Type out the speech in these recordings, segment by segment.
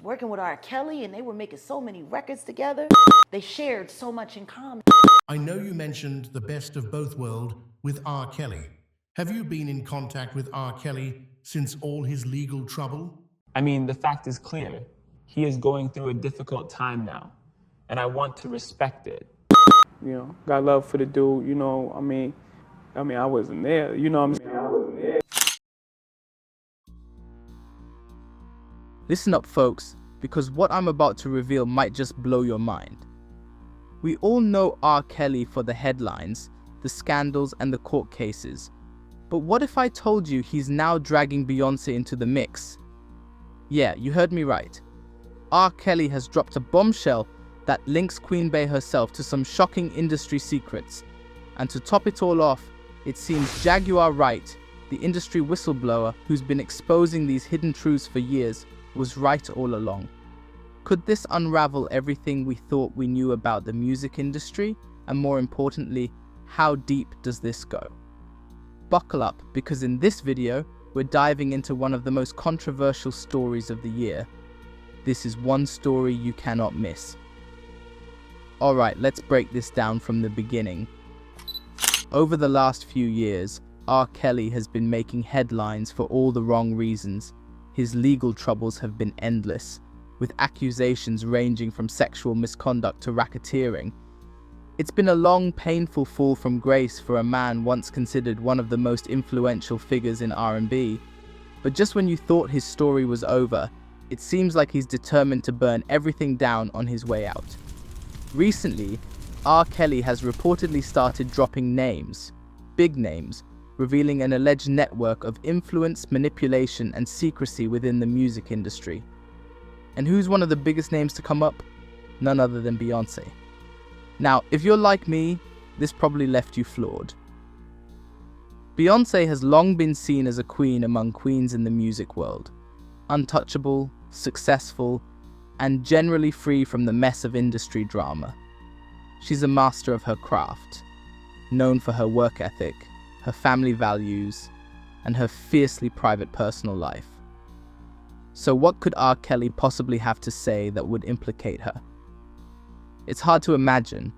working with R. Kelly and they were making so many records together. They shared so much in common. I know you mentioned the best of both worlds with R. Kelly. Have you been in contact with R. Kelly since all his legal trouble? I mean, the fact is clear. He is going through a difficult time now, and I want to respect it. You know, got love for the dude, you know, I mean, I wasn't there, you know what I'm saying? I wasn't there. Listen up, folks, because what I'm about to reveal might just blow your mind. We all know R. Kelly for the headlines, the scandals, and the court cases. But what if I told you he's now dragging Beyoncé into the mix? Yeah, you heard me right. R. Kelly has dropped a bombshell that links Queen Bey herself to some shocking industry secrets. And to top it all off, it seems Jaguar Wright, the industry whistleblower who's been exposing these hidden truths for years, was right all along. Could this unravel everything we thought we knew about the music industry? And more importantly, how deep does this go? Buckle up, because in this video, we're diving into one of the most controversial stories of the year. This is one story you cannot miss. Alright, let's break this down from the beginning. Over the last few years, R. Kelly has been making headlines for all the wrong reasons. His legal troubles have been endless, with accusations ranging from sexual misconduct to racketeering. It's been a long, painful fall from grace for a man once considered one of the most influential figures in R&B. But just when you thought his story was over, it seems like he's determined to burn everything down on his way out. Recently, R. Kelly has reportedly started dropping names, big names, revealing an alleged network of influence, manipulation, and secrecy within the music industry. And who's one of the biggest names to come up? None other than Beyoncé. Now, if you're like me, this probably left you floored. Beyoncé has long been seen as a queen among queens in the music world. Untouchable, successful, and generally free from the mess of industry drama. She's a master of her craft, known for her work ethic, her family values, and her fiercely private personal life. So what could R. Kelly possibly have to say that would implicate her? It's hard to imagine,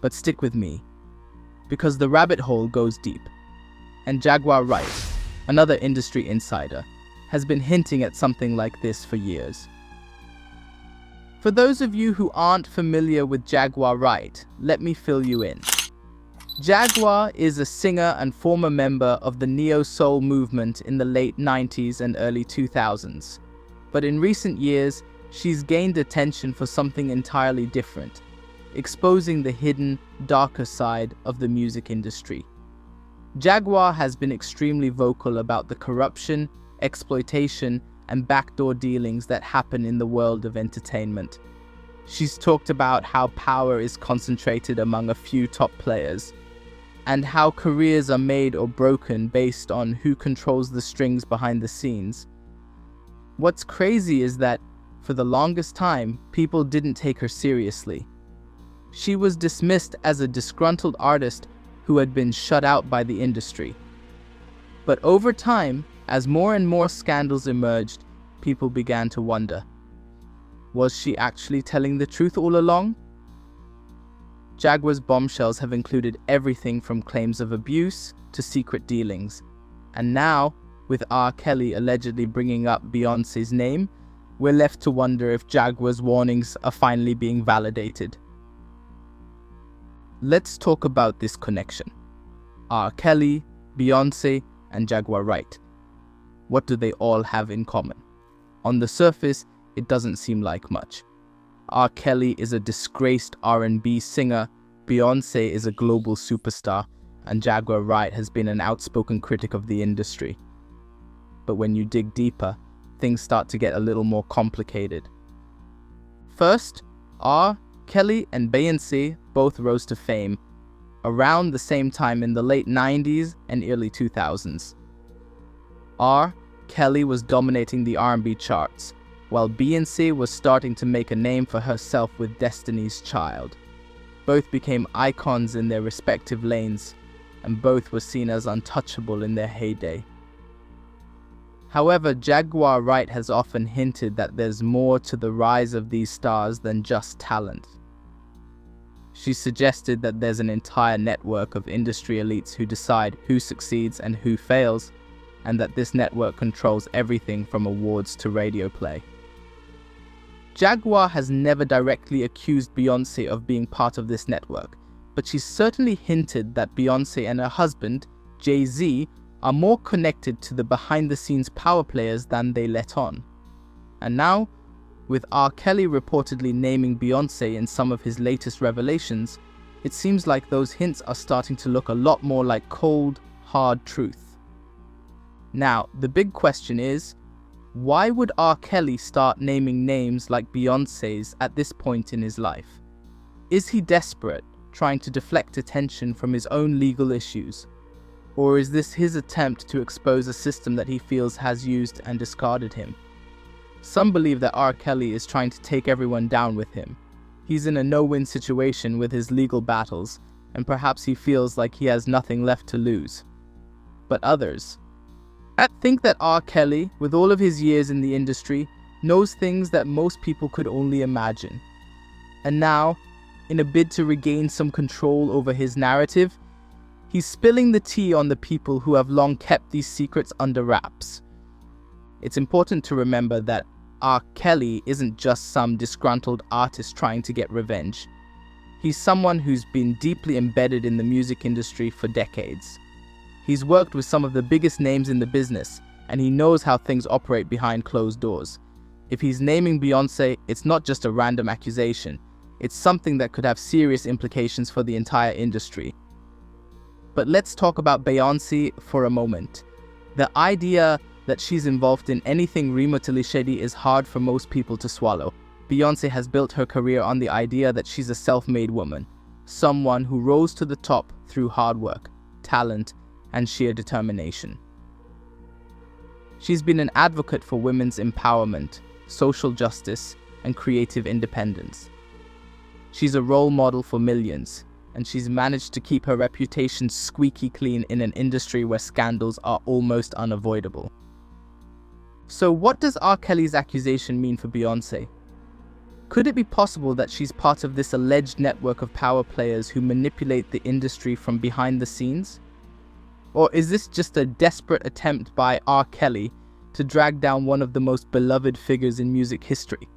but stick with me, because the rabbit hole goes deep. And Jaguar Wright, another industry insider, has been hinting at something like this for years. For those of you who aren't familiar with Jaguar Wright, let me fill you in. Jaguar is a singer and former member of the neo-soul movement in the late 90s and early 2000s. But in recent years, she's gained attention for something entirely different, exposing the hidden, darker side of the music industry. Jaguar has been extremely vocal about the corruption, exploitation, and backdoor dealings that happen in the world of entertainment. She's talked about how power is concentrated among a few top players, and how careers are made or broken based on who controls the strings behind the scenes. What's crazy is that, for the longest time, people didn't take her seriously. She was dismissed as a disgruntled artist who had been shut out by the industry. But over time, as more and more scandals emerged, people began to wonder, was she actually telling the truth all along? Jaguar's bombshells have included everything from claims of abuse to secret dealings. And now, with R. Kelly allegedly bringing up Beyoncé's name, we're left to wonder if Jaguar's warnings are finally being validated. Let's talk about this connection. R. Kelly, Beyoncé, and Jaguar Wright. What do they all have in common? On the surface, it doesn't seem like much. R. Kelly is a disgraced R&B singer, Beyoncé is a global superstar, and Jaguar Wright has been an outspoken critic of the industry. But when you dig deeper, things start to get a little more complicated. First, R. Kelly and Beyoncé both rose to fame around the same time in the late 90s and early 2000s. R. Kelly was dominating the R&B charts, while Beyoncé was starting to make a name for herself with Destiny's Child. Both became icons in their respective lanes, and both were seen as untouchable in their heyday. However, Jaguar Wright has often hinted that there's more to the rise of these stars than just talent. She suggested that there's an entire network of industry elites who decide who succeeds and who fails, and that this network controls everything from awards to radio play. Jaguar has never directly accused Beyoncé of being part of this network, but she's certainly hinted that Beyoncé and her husband, Jay-Z, are more connected to the behind-the-scenes power players than they let on. And now, with R. Kelly reportedly naming Beyoncé in some of his latest revelations, it seems like those hints are starting to look a lot more like cold, hard truth. Now, the big question is, why would R. Kelly start naming names like Beyoncé's at this point in his life? Is he desperate, trying to deflect attention from his own legal issues? Or is this his attempt to expose a system that he feels has used and discarded him? Some believe that R. Kelly is trying to take everyone down with him. He's in a no-win situation with his legal battles, and perhaps he feels like he has nothing left to lose. But others think that R. Kelly, with all of his years in the industry, knows things that most people could only imagine. And now, in a bid to regain some control over his narrative, he's spilling the tea on the people who have long kept these secrets under wraps. It's important to remember that R. Kelly isn't just some disgruntled artist trying to get revenge. He's someone who's been deeply embedded in the music industry for decades. He's worked with some of the biggest names in the business, and he knows how things operate behind closed doors. If he's naming Beyoncé, it's not just a random accusation. It's something that could have serious implications for the entire industry. But let's talk about Beyoncé for a moment. The idea that she's involved in anything remotely shady is hard for most people to swallow. Beyoncé has built her career on the idea that she's a self-made woman, someone who rose to the top through hard work, talent, and sheer determination. She's been an advocate for women's empowerment, social justice, and creative independence. She's a role model for millions, and she's managed to keep her reputation squeaky clean in an industry where scandals are almost unavoidable. So what does R. Kelly's accusation mean for Beyoncé? Could it be possible that she's part of this alleged network of power players who manipulate the industry from behind the scenes? Or is this just a desperate attempt by R. Kelly to drag down one of the most beloved figures in music history?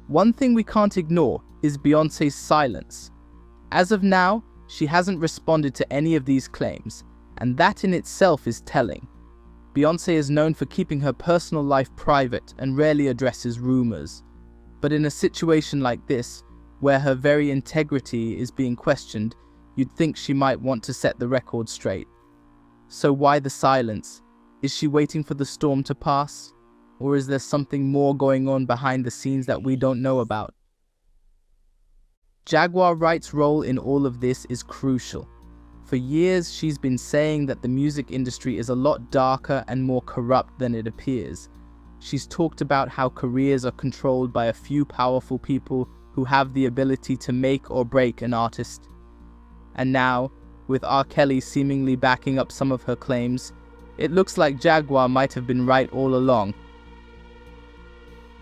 One thing we can't ignore is Beyoncé's silence. As of now, she hasn't responded to any of these claims, and that in itself is telling. Beyoncé is known for keeping her personal life private and rarely addresses rumors. But in a situation like this, where her very integrity is being questioned, you'd think she might want to set the record straight. So why the silence? Is she waiting for the storm to pass? Or is there something more going on behind the scenes that we don't know about? Jaguar Wright's role in all of this is crucial. For years, she's been saying that the music industry is a lot darker and more corrupt than it appears. She's talked about how careers are controlled by a few powerful people who have the ability to make or break an artist. And now, with R. Kelly seemingly backing up some of her claims, it looks like Jaguar might have been right all along.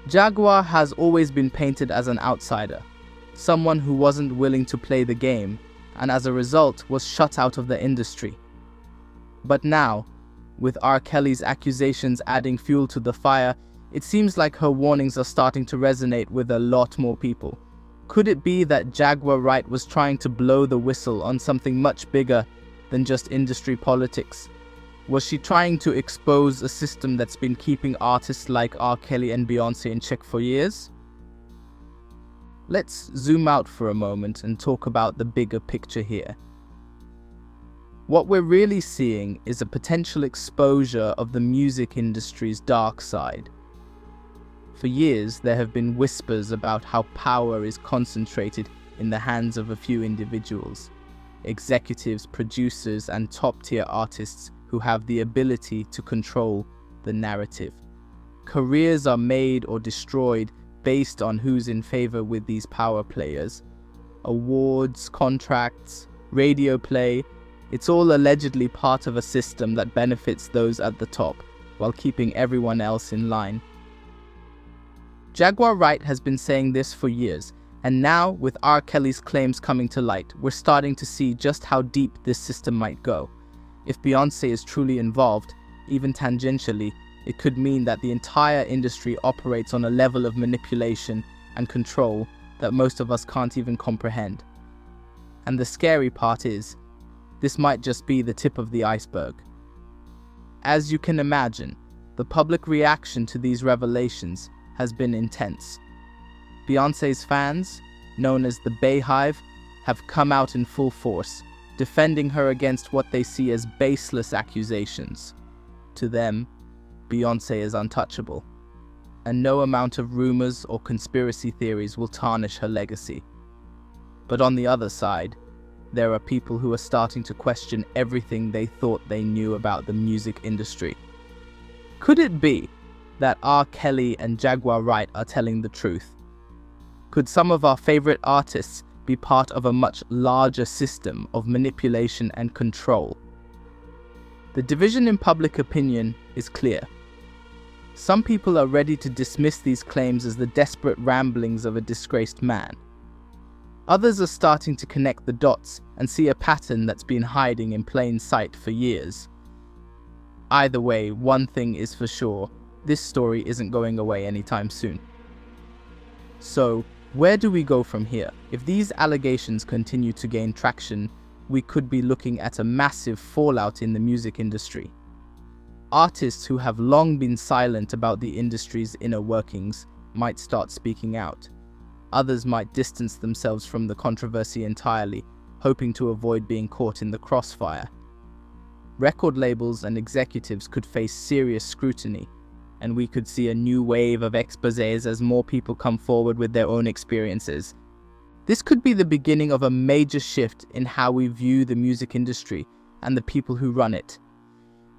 Jaguar has always been painted as an outsider, someone who wasn't willing to play the game, and as a result was shut out of the industry. But now, with R. Kelly's accusations adding fuel to the fire, it seems like her warnings are starting to resonate with a lot more people. Could it be that Jaguar Wright was trying to blow the whistle on something much bigger than just industry politics? Was she trying to expose a system that's been keeping artists like R. Kelly and Beyoncé in check for years? Let's zoom out for a moment and talk about the bigger picture here. What we're really seeing is a potential exposure of the music industry's dark side. For years, there have been whispers about how power is concentrated in the hands of a few individuals, executives, producers, and top-tier artists who have the ability to control the narrative. Careers are made or destroyed based on who's in favor with these power players. Awards, contracts, radio play, it's all allegedly part of a system that benefits those at the top, while keeping everyone else in line. Jaguar Wright has been saying this for years, and now, with R. Kelly's claims coming to light, we're starting to see just how deep this system might go. If Beyoncé is truly involved, even tangentially, it could mean that the entire industry operates on a level of manipulation and control that most of us can't even comprehend. And the scary part is, this might just be the tip of the iceberg. As you can imagine, the public reaction to these revelations has been intense. Beyoncé's fans, known as the Beyhive, have come out in full force, defending her against what they see as baseless accusations. To them, Beyoncé is untouchable, and no amount of rumors or conspiracy theories will tarnish her legacy. But on the other side, there are people who are starting to question everything they thought they knew about the music industry. Could it be that R. Kelly and Jaguar Wright are telling the truth? Could some of our favorite artists be part of a much larger system of manipulation and control? The division in public opinion is clear. Some people are ready to dismiss these claims as the desperate ramblings of a disgraced man. Others are starting to connect the dots and see a pattern that's been hiding in plain sight for years. Either way, one thing is for sure, this story isn't going away anytime soon. So, where do we go from here? If these allegations continue to gain traction, we could be looking at a massive fallout in the music industry. Artists who have long been silent about the industry's inner workings might start speaking out. Others might distance themselves from the controversy entirely, hoping to avoid being caught in the crossfire. Record labels and executives could face serious scrutiny, and we could see a new wave of exposés as more people come forward with their own experiences. This could be the beginning of a major shift in how we view the music industry and the people who run it.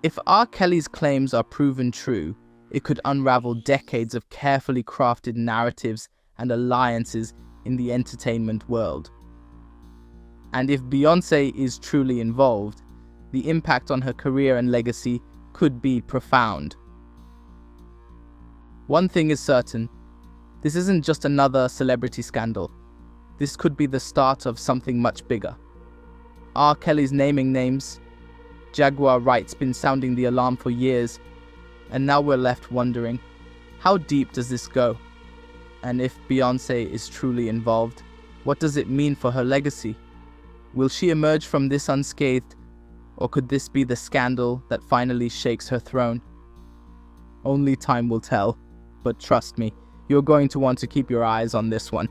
If R. Kelly's claims are proven true, it could unravel decades of carefully crafted narratives and alliances in the entertainment world. And if Beyoncé is truly involved, the impact on her career and legacy could be profound. One thing is certain, this isn't just another celebrity scandal. This could be the start of something much bigger. R. Kelly's naming names, Jaguar Wright's been sounding the alarm for years, and now we're left wondering, how deep does this go? And if Beyoncé is truly involved, what does it mean for her legacy? Will she emerge from this unscathed, or could this be the scandal that finally shakes her throne? Only time will tell. But trust me, you're going to want to keep your eyes on this one.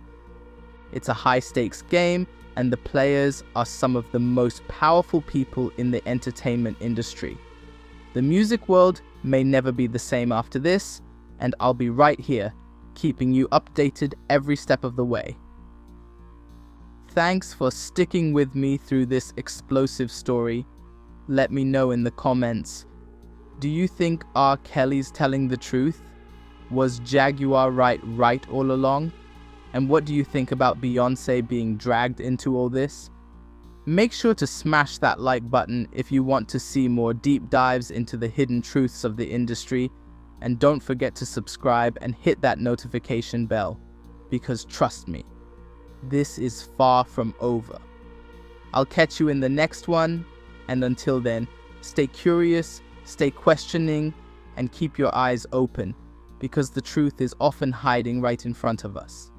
It's a high-stakes game, and the players are some of the most powerful people in the entertainment industry. The music world may never be the same after this, and I'll be right here, keeping you updated every step of the way. Thanks for sticking with me through this explosive story. Let me know in the comments. Do you think R. Kelly's telling the truth? Was Jaguar Wright right all along? And what do you think about Beyoncé being dragged into all this? Make sure to smash that like button if you want to see more deep dives into the hidden truths of the industry, and don't forget to subscribe and hit that notification bell, because trust me, this is far from over. I'll catch you in the next one, and until then, stay curious, stay questioning, and keep your eyes open, because the truth is often hiding right in front of us.